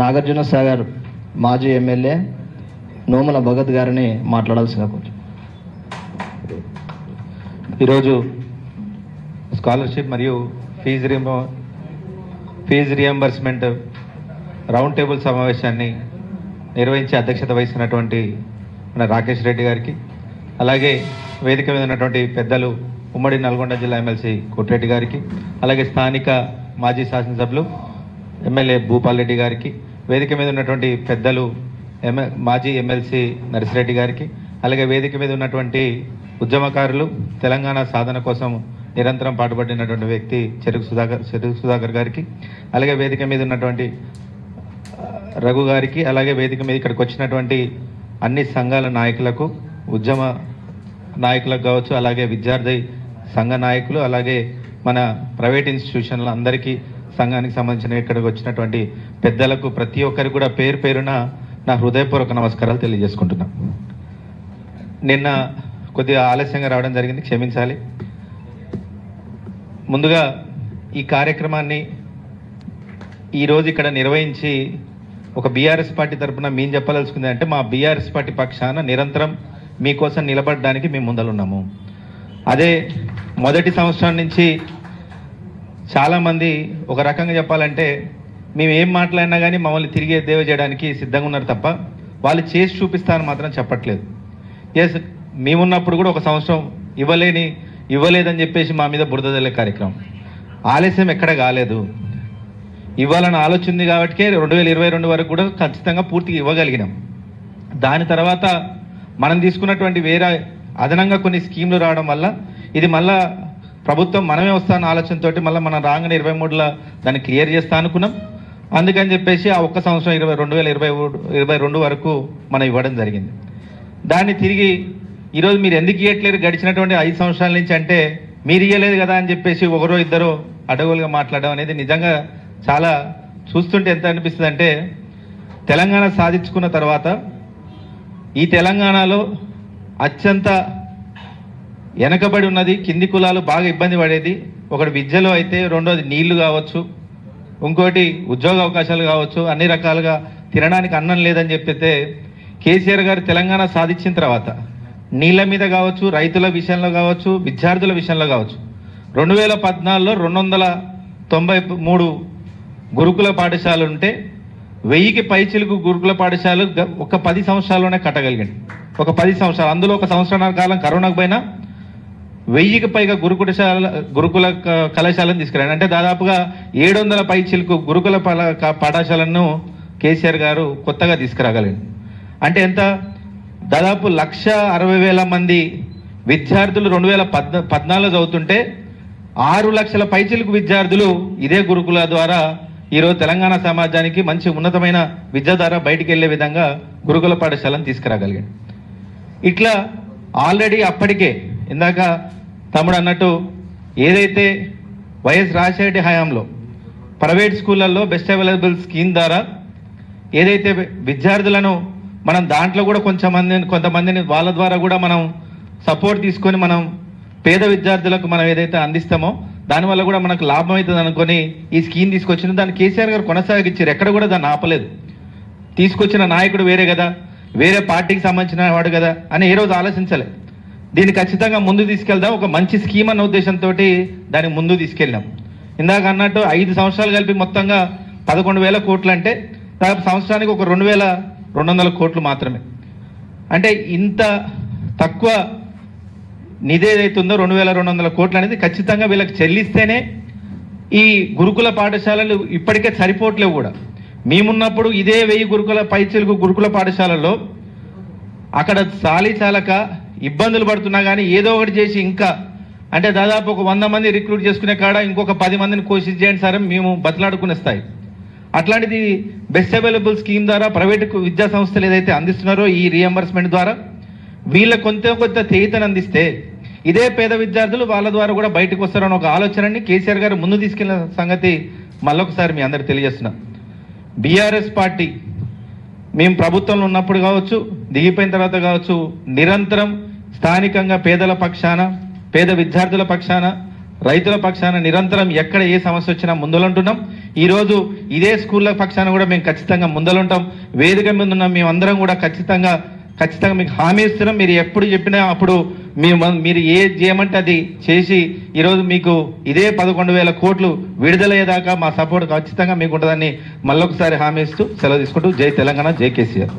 నాగార్జున సాగర్ మాజీ ఎమ్మెల్యే నోముల భగత్ గారిని మాట్లాడాల్సిన కొంచెం. ఈరోజు స్కాలర్షిప్ మరియు ఫీజు రియంబర్స్మెంట్ రౌండ్ టేబుల్ సమావేశాన్ని నిర్వహించి అధ్యక్షత వహిస్తున్నటువంటి మన రాకేష్ రెడ్డి గారికి, అలాగే వేదిక మీద ఉన్నటువంటి పెద్దలు ఉమ్మడి నల్గొండ జిల్లా ఎమ్మెల్సీ కోటిరెడ్డి గారికి, అలాగే స్థానిక మాజీ శాసనసభ్యులు ఎమ్మెల్యే భూపాల్ రెడ్డి గారికి, వేదిక మీద ఉన్నటువంటి పెద్దలు మాజీ ఎమ్మెల్సీ నర్సిరెడ్డి గారికి, అలాగే వేదిక మీద ఉన్నటువంటి ఉద్యమకారులు, తెలంగాణ సాధన కోసం నిరంతరం పాటుపడినటువంటి వ్యక్తి చెరుకు సుధాకర్ గారికి, అలాగే వేదిక మీద ఉన్నటువంటి రఘు గారికి, అలాగే వేదిక మీద ఇక్కడికి వచ్చినటువంటి అన్ని సంఘాల నాయకులకు, ఉద్యమ నాయకులకు కావచ్చు, అలాగే విద్యార్థి సంఘ నాయకులు, అలాగే మన ప్రైవేట్ ఇన్స్టిట్యూషన్ల అందరికీ, సంఘానికి సంబంధించిన ఇక్కడికి వచ్చినటువంటి పెద్దలకు ప్రతి ఒక్కరికి కూడా పేరు పేరున నా హృదయపూర్వక నమస్కారాలు తెలియజేసుకుంటున్నా. నిన్న కొద్దిగా ఆలస్యంగా రావడం జరిగింది, క్షమించాలి. ముందుగా ఈ కార్యక్రమాన్ని ఈరోజు ఇక్కడ నిర్వహించి ఒక బీఆర్ఎస్ పార్టీ తరఫున మేము చెప్పదలుచుకుంది అంటే, మా బీఆర్ఎస్ పార్టీ పక్షాన నిరంతరం మీకోసం నిలబడడానికి మేము ముందలున్నాము. అదే మొదటి సంవత్సరం నుంచి చాలామంది ఒక రకంగా చెప్పాలంటే మేము ఏం మాట్లాడినా కానీ మమ్మల్ని తిరిగి ఎద్దేవా చేయడానికి సిద్ధంగా ఉన్నారు తప్ప వాళ్ళు చేసి చూపిస్తారని మాత్రం చెప్పట్లేదు. ఎస్, మేమున్నప్పుడు కూడా ఒక సంవత్సరం ఇవ్వలేదని చెప్పేసి మా మీద బురద జల్లే కార్యక్రమం. ఆలస్యం ఎక్కడ కాలేదు, ఇవ్వాలని ఆలోచన ఉంది కాబట్టి 2022 వరకు కూడా ఖచ్చితంగా పూర్తిగా ఇవ్వగలిగినాం. దాని తర్వాత మనం తీసుకున్నటువంటి వేరే అదనంగా కొన్ని స్కీమ్లు రావడం వల్ల ఇది మళ్ళా ప్రభుత్వం మనమే వస్తాన ఆలోచనతోటి మళ్ళీ మనం రాగానే 23లో దాన్ని క్లియర్ చేస్తా అనుకున్నాం. అందుకని చెప్పేసి ఆ ఒక్క సంవత్సరం 2022 వరకు మనం ఇవ్వడం జరిగింది. దాన్ని తిరిగి ఈరోజు మీరు ఎందుకు ఇవ్వట్లేరు గడిచినటువంటి 5 సంవత్సరాల నుంచి అంటే, మీరు ఇవ్వలేదు కదా అని చెప్పేసి ఒకరో ఇద్దరు అడవులుగా మాట్లాడడం అనేది నిజంగా చాలా చూస్తుంటే ఎంత అనిపిస్తుంది అంటే, తెలంగాణ సాధించుకున్న తర్వాత ఈ తెలంగాణలో అత్యంత వెనకబడి ఉన్నది, కింది కులాలు బాగా ఇబ్బంది పడేది. ఒకటి విద్యలో అయితే, రెండోది నీళ్లు కావచ్చు, ఇంకోటి ఉద్యోగ అవకాశాలు కావచ్చు, అన్ని రకాలుగా తినడానికి అన్నం లేదని చెప్పితే కేసీఆర్ గారు తెలంగాణ సాధించిన తర్వాత నీళ్ళ మీద కావచ్చు, రైతుల విషయంలో కావచ్చు, విద్యార్థుల విషయంలో కావచ్చు 2014లో 293 గురుకుల పాఠశాలలు ఉంటే 1000కి పైచిలుకు గురుకుల పాఠశాలలు ఒక 10 సంవత్సరాల్లోనే కట్టగలిగాడు. ఒక 10 సంవత్సరాలు, అందులో ఒక సంవత్సరాల కాలం కరోనాకు పైన 1000కి పైగా గురుకుల కళాశాలను తీసుకురాడు. అంటే దాదాపుగా 700 పైచిలుకు గురుకుల పాఠశాలను కేసీఆర్ గారు కొత్తగా తీసుకురాగలిగాడు. అంటే ఎంత, దాదాపు 1,60,000 మంది విద్యార్థులు 2014లో చదువుతుంటే 6 లక్షల పైచిలుకు విద్యార్థులు ఇదే గురుకుల ద్వారా ఈరోజు తెలంగాణ సమాజానికి మంచి ఉన్నతమైన విద్య ద్వారా బయటికి వెళ్ళే విధంగా గురుకుల పాఠశాలను తీసుకురాగలిగాడు. ఇట్లా ఆల్రెడీ అప్పటికే ఇందాక తమ్ముడు అన్నట్టు ఏదైతే వైఎస్ రాజశేఖర హయాంలో ప్రైవేట్ స్కూళ్ళల్లో బెస్ట్ అవైలబుల్ స్కీమ్ ద్వారా ఏదైతే విద్యార్థులను మనం దాంట్లో కూడా కొంతమందిని వాళ్ళ ద్వారా కూడా మనం సపోర్ట్ తీసుకొని మనం పేద విద్యార్థులకు మనం ఏదైతే అందిస్తామో దానివల్ల కూడా మనకు లాభం అవుతుంది అనుకొని ఈ స్కీమ్ తీసుకొచ్చిన దాన్ని కేసీఆర్ గారు కొనసాగించారు. ఎక్కడ కూడా దాన్ని ఆపలేదు. తీసుకొచ్చిన నాయకుడు వేరే కదా, వేరే పార్టీకి సంబంధించిన వాడు కదా అని ఏ రోజు ఆలోచించలేదు. దీన్ని ఖచ్చితంగా ముందు తీసుకెళ్దాం, ఒక మంచి స్కీమ్ అన్న ఉద్దేశంతో దాన్ని ముందు తీసుకెళ్ళినాం. ఇందాక అన్నట్టు 5 సంవత్సరాలు కలిపి మొత్తంగా 11,000 కోట్లు అంటే దాదాపు సంవత్సరానికి ఒక 2,200 కోట్లు మాత్రమే. అంటే ఇంత తక్కువ నిధి ఏదైతుందో 2,200 కోట్లు అనేది ఖచ్చితంగా వీళ్ళకి చెల్లిస్తేనే ఈ గురుకుల పాఠశాలలు ఇప్పటికే సరిపోవట్లేవు కూడా. మేమున్నప్పుడు ఇదే 1000 గురుకుల పైచిలుకు గురుకుల పాఠశాలలో అక్కడ చాలక ఇబ్బందులు పడుతున్నా కానీ ఏదో ఒకటి చేసి ఇంకా అంటే దాదాపు ఒక 100 మంది రిక్రూట్ చేసుకునే కాడ ఇంకొక 10 మందిని కోషిష్ చేయండి సార్ మేము బతలాడుకునే స్థాయి. అట్లాంటిది బెస్ట్ అవైలబుల్ స్కీమ్ ద్వారా ప్రైవేటు విద్యా సంస్థలు ఏదైతే అందిస్తున్నారో ఈ రియంబర్స్మెంట్ ద్వారా వీళ్ళ కొంత చేతను అందిస్తే ఇదే పేద విద్యార్థులు వాళ్ళ ద్వారా కూడా బయటకు వస్తారని ఒక ఆలోచనని కేసీఆర్ గారు ముందు తీసుకెళ్లిన సంగతి మళ్ళొకసారి మీ అందరికి తెలియజేస్తున్నాం. బీఆర్ఎస్ పార్టీ మేము ప్రభుత్వంలో ఉన్నప్పుడు కావచ్చు, దిగిపోయిన తర్వాత కావచ్చు, నిరంతరం స్థానికంగా పేదల పక్షాన, పేద విద్యార్థుల పక్షాన, రైతుల పక్షాన నిరంతరం ఎక్కడ ఏ సమస్య వచ్చినా ముందులంటున్నాం. ఈరోజు ఇదే స్కూళ్ళ పక్షాన కూడా మేము ఖచ్చితంగా ముందలుంటాం. వేదిక మీద ఉన్న మేమందరం కూడా ఖచ్చితంగా మీకు హామీ ఇస్తున్నాం. మీరు ఎప్పుడు చెప్పినా అప్పుడు మీరు ఏది చేయమంటే అది చేసి ఈరోజు మీకు ఇదే 11,000 కోట్లు విడుదలయ్యేదాకా మా సపోర్ట్ ఖచ్చితంగా మీకు ఉంటుందని మళ్ళొకసారి హామీ ఇస్తూ సెలవు తీసుకుంటూ జై తెలంగాణ, జై కేసీఆర్.